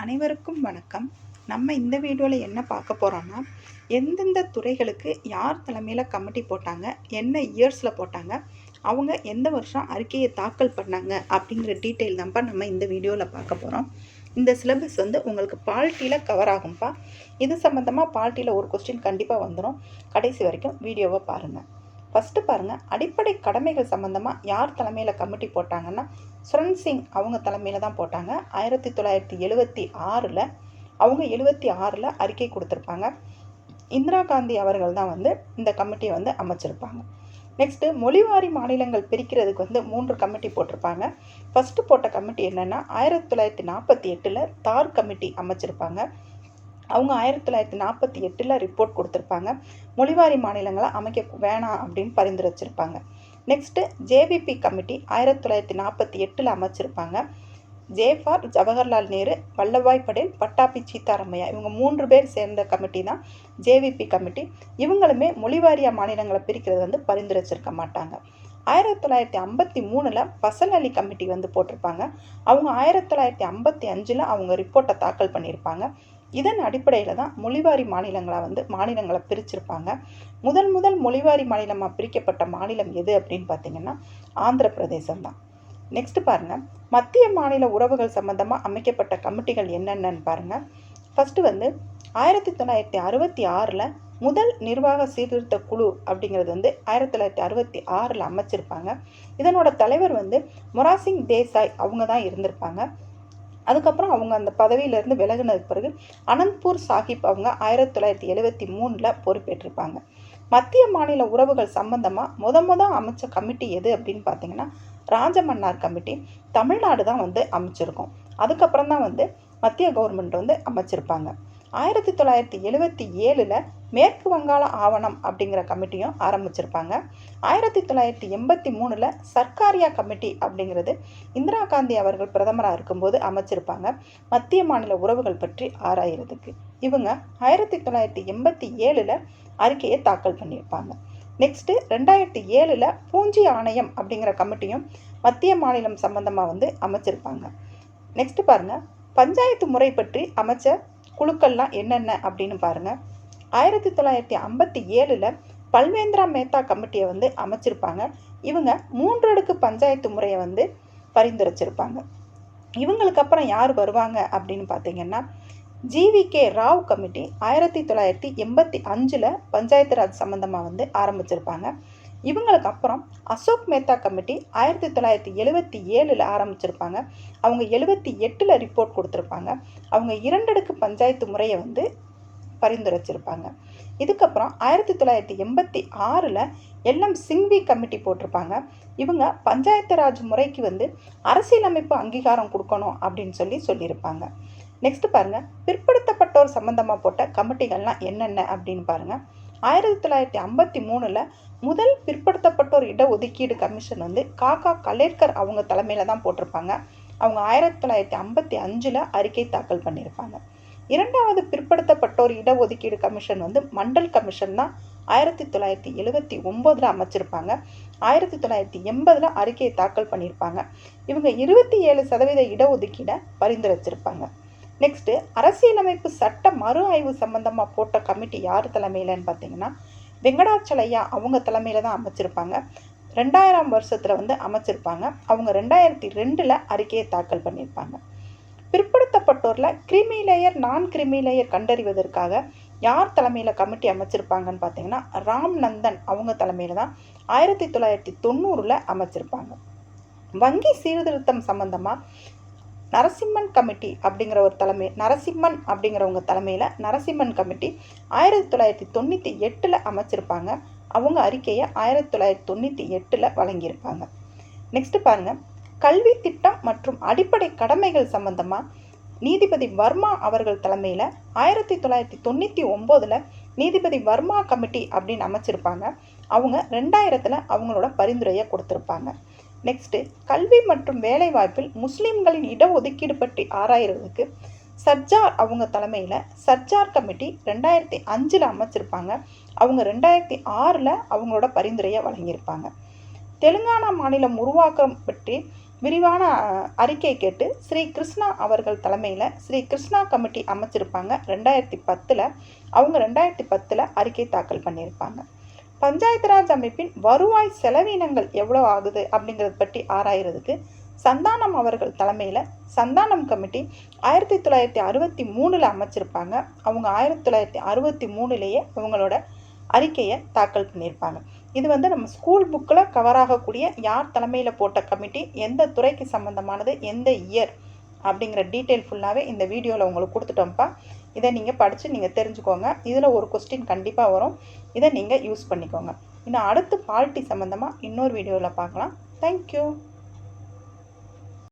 அனைவருக்கும் வணக்கம். நம்ம இந்த வீடியோவில் என்ன பார்க்க போகிறோன்னா, எந்தெந்த துறைகளுக்கு யார் தலைமையில் கமிட்டி போட்டாங்க, என்ன இயர்ஸில் போட்டாங்க, அவங்க எந்த வருஷம் அறிக்கையை தாக்கல் பண்ணாங்க அப்படிங்கிற டீட்டெயில் தான்ப்பா நம்ம இந்த வீடியோவில் பார்க்க போகிறோம். இந்த சிலபஸ் உங்களுக்கு பால்ட்டியில் கவர் ஆகும்ப்பா. இது சம்மந்தமாக பால்ட்டியில் ஒரு கொஸ்டின் கண்டிப்பாக வந்துடும். கடைசி வரைக்கும் வீடியோவை பாருங்கள். ஃபஸ்ட்டு பாருங்கள், அடிப்படை கடமைகள் சம்மந்தமாக யார் தலைமையில் கமிட்டி போட்டாங்கன்னா, சுரன் சிங் அவங்க தலைமையில் தான் போட்டாங்க. 1976 அவங்க 76 அறிக்கை கொடுத்துருப்பாங்க. இந்திரா காந்தி அவர்கள் தான் இந்த கமிட்டியை அமைச்சிருப்பாங்க. நெக்ஸ்ட்டு, மொழிவாரி மாநிலங்கள் பிரிக்கிறதுக்கு 3 கமிட்டி போட்டிருப்பாங்க. ஃபஸ்ட்டு போட்ட கமிட்டி என்னென்னா 1948 தார் கமிட்டி அமைச்சிருப்பாங்க. அவங்க 1948 ரிப்போர்ட் கொடுத்துருப்பாங்க. மொழிவாரி மாநிலங்களை அமைக்க வேணாம் அப்படின்னு பரிந்துரைச்சிருப்பாங்க. நெக்ஸ்ட்டு, ஜேவிபி கமிட்டி 1948 அமைச்சிருப்பாங்க. ஜேஃபார், ஜவஹர்லால் நேரு, வல்லபாய் படேல், பட்டாபி சீதாராமையா இவங்க 3 பேர் சேர்ந்த கமிட்டி தான் ஜேவிபி கமிட்டி. இவங்களுமே மொழிவாரியா மாநிலங்களை பிரிக்கிறது பரிந்துரைச்சிருக்க மாட்டாங்க. 1953 ஃபசல் அலி கமிட்டி போட்டிருப்பாங்க. அவங்க 1955 அவங்க ரிப்போர்ட்டை தாக்கல் பண்ணியிருப்பாங்க. இதன் அடிப்படையில் தான் மொழிவாரி மாநிலங்களை பிரிச்சிருப்பாங்க. முதல் மொழிவாரி மாநிலமாக பிரிக்கப்பட்ட மாநிலம் எது அப்படின்னு பார்த்தீங்கன்னா ஆந்திர பிரதேசம் தான். நெக்ஸ்ட் பாருங்கள், மத்திய மாநில உறவுகள் சம்பந்தமாக அமைக்கப்பட்ட கமிட்டிகள் என்னென்னு பாருங்கள். ஃபஸ்ட்டு 1966 முதல் நிர்வாக சீர்திருத்த குழு அப்படிங்கிறது 1966 அமைச்சிருப்பாங்க. இதனோட தலைவர் மொராசிங் தேசாய் அவங்க தான் இருந்திருப்பாங்க. அதுக்கப்புறம் அவங்க அந்த பதவியிலேருந்து விலகினதுக்கு பிறகு அனந்த்பூர் சாஹிப் அவங்க 1973 பொறுப்பேற்றிருப்பாங்க. மத்திய மாநில உறவுகள் சம்பந்தமாக முத அமைச்ச கமிட்டி எது அப்படின்னு பார்த்தீங்கன்னா ராஜமன்னார் கமிட்டி. தமிழ்நாடு தான் அமைச்சிருக்கோம். அதுக்கப்புறம் தான் மத்திய கவர்மெண்ட் அமைச்சிருப்பாங்க. 1977 மேற்கு வங்காள ஆவணம் அப்படிங்கிற கமிட்டியும் ஆரம்பிச்சிருப்பாங்க. 1983 சர்க்காரியா கமிட்டி அப்படிங்கிறது இந்திரா காந்தி அவர்கள் பிரதமராக இருக்கும்போது அமைச்சிருப்பாங்க. மத்திய மாநில உறவுகள் பற்றி ஆராயிறதுக்கு இவங்க 1987 அறிக்கையை தாக்கல் பண்ணியிருப்பாங்க. நெக்ஸ்ட்டு, 2007 பூஞ்சி ஆணையம் அப்படிங்கிற கமிட்டியும் மத்திய மாநிலம் சம்பந்தமாக அமைச்சிருப்பாங்க. நெக்ஸ்ட் பாருங்கள், பஞ்சாயத்து முறை பற்றி அமைச்ச குழுக்கள்லாம் என்னென்ன அப்படின்னு பாருங்கள். 1957 பல்வேந்திரா மேத்தா கமிட்டியை அமைச்சிருப்பாங்க. இவங்க 3 அடுக்கு பஞ்சாயத்து முறையை பரிந்துரைச்சிருப்பாங்க. இவங்களுக்கு அப்புறம் யார் வருவாங்க அப்படின்னு பார்த்தீங்கன்னா ஜிவிகே ராவ் கமிட்டி 1985 பஞ்சாயத்து ராஜ் சம்பந்தமாக ஆரம்பிச்சிருப்பாங்க. இவங்களுக்கு அப்புறம் அசோக் மேத்தா கமிட்டி 1977 ஆரம்பிச்சிருப்பாங்க. அவங்க 78 ரிப்போர்ட் கொடுத்துருப்பாங்க. அவங்க 2 அடுக்கு பஞ்சாயத்து முறையை பரிந்துரைச்சிருப்பாங்க. இதுக்கப்புறம் 1986 எல்எம் சிங்வி கமிட்டி போட்டிருப்பாங்க. இவங்க பஞ்சாயத்து ராஜ் முறைக்கு அரசியலமைப்பு அங்கீகாரம் கொடுக்கணும் அப்படின்னு சொல்லியிருப்பாங்க. நெக்ஸ்ட் பாருங்கள், பிற்படுத்தப்பட்டோர் சம்பந்தமாக போட்ட கமிட்டிகள்லாம் என்னென்ன அப்படின்னு பாருங்கள். 1953 முதல் பிற்படுத்தப்பட்டோர் இடஒதுக்கீடு கமிஷன் காக்கா கலேர்கர் அவங்க தலைமையில் தான் போட்டிருப்பாங்க. அவங்க 1955 அறிக்கை தாக்கல் பண்ணியிருப்பாங்க. 2வது பிற்படுத்தப்பட்டோர் இடஒதுக்கீடு கமிஷன் மண்டல் கமிஷன் தான் 1979 அமைச்சிருப்பாங்க. 1980 அறிக்கையை தாக்கல் பண்ணியிருப்பாங்க. இவங்க 27% இடஒதுக்கீடை பரிந்துரைச்சிருப்பாங்க. நெக்ஸ்ட்டு, அரசியலமைப்பு சட்ட மறு ஆய்வு சம்பந்தமாக போட்ட கமிட்டி யார் தலைமையிலன்னு பார்த்தீங்கன்னா வெங்கடாச்சலையா அவங்க தலைமையில் தான் அமைச்சிருப்பாங்க. 2000 வருஷத்தில் அமைச்சிருப்பாங்க. அவங்க 2002 அறிக்கையை தாக்கல் பண்ணியிருப்பாங்க. பிற்படுத்தப்பட்டோரில் கிரிமி லேயர் நான் கிரிமி லேயர் கண்டறிவதற்காக யார் தலைமையில் கமிட்டி அமைச்சிருப்பாங்கன்னு பார்த்தீங்கன்னா ராம் நந்தன் அவங்க தலைமையில் தான் 1990 அமைச்சிருப்பாங்க. வங்கி சீர்திருத்தம் சம்பந்தமாக நரசிம்மன் கமிட்டி அப்படிங்கிற ஒரு நரசிம்மன் அப்படிங்கிறவங்க தலைமையில் நரசிம்மன் கமிட்டி 1998 அமைச்சிருப்பாங்க. அவங்க அறிக்கையை 1998 வழங்கியிருப்பாங்க. நெக்ஸ்ட் பாருங்கள், கல்வி திட்டம் மற்றும் அடிப்படை கடமைகள் சம்பந்தமாக நீதிபதி வர்மா அவர்கள் தலைமையில் 1999 நீதிபதி வர்மா கமிட்டி அப்படின்னு அமைச்சிருப்பாங்க. அவங்க 2000 அவங்களோட பரிந்துரையை கொடுத்துருப்பாங்க. நெக்ஸ்ட்டு, கல்வி மற்றும் வேலைவாய்ப்பில் முஸ்லீம்களின் இடஒதுக்கீடு பற்றி ஆராயிறதுக்கு சர்ஜார் அவங்க தலைமையில் சர்ஜார் கமிட்டி 2005 அமைச்சிருப்பாங்க. அவங்க 2006 அவங்களோட பரிந்துரையை வழங்கியிருப்பாங்க. தெலுங்கானா மாநிலம் உருவாக்கம் பற்றி விரிவான அறிக்கை கேட்டு ஸ்ரீ கிருஷ்ணா அவர்கள் தலைமையில் ஸ்ரீ கிருஷ்ணா கமிட்டி அமைச்சிருப்பாங்க. 2010 அவங்க 2010 அறிக்கை தாக்கல் பண்ணியிருப்பாங்க. பஞ்சாயத்து ராஜ் அமைப்பின் வருவாய் செலவினங்கள் எவ்வளோ ஆகுது அப்படிங்கிறத பற்றி ஆராயிறதுக்கு சந்தானம் அவர்கள் தலைமையில் சந்தானம் கமிட்டி 1963 அமைச்சிருப்பாங்க. அவங்க 1963 அவங்களோட அறிக்கையை தாக்கல் பண்ணியிருப்பாங்க. இது நம்ம ஸ்கூல் புக்கில் கவர் ஆகக்கூடிய யார் தலைமையில் போட்ட கமிட்டி, எந்த துறைக்கு சம்மந்தமானது, எந்த இயர் அப்படிங்கிற டீட்டெயில் ஃபுல்லாகவே இந்த வீடியோவில் உங்களுக்கு கொடுத்துட்டோம்ப்பா. இதை நீங்கள் படித்து நீங்கள் தெரிஞ்சுக்கோங்க. இதில் ஒரு கொஸ்டின் கண்டிப்பாக வரும். இதை நீங்கள் யூஸ் பண்ணிக்கோங்க. இன்னும் அடுத்து பாலிட்டி சம்மந்தமாக இன்னொரு வீடியோவில் பார்க்கலாம். தேங்க்யூ.